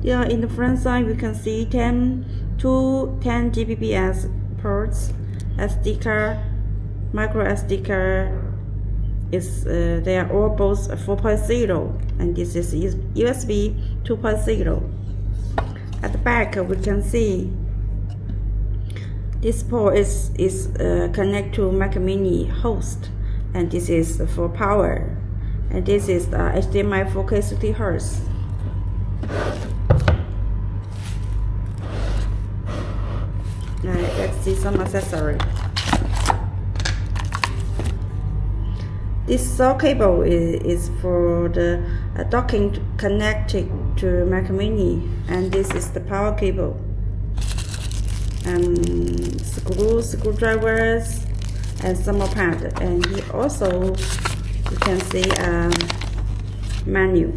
Yeah, in the front side we can see 10 Gbps ports, SD card, micro SD card. They are all both 4.0, and this is USB 2.0. At the back we can see this port is connected to Mac Mini host, and this is for power, and this is the HDMI 4K 60Hz. Let's see some accessory. This saw cable is for the docking connected to Mac Mini, and this is the power cable. Screwdrivers, and some more pad. And here also you can see a menu.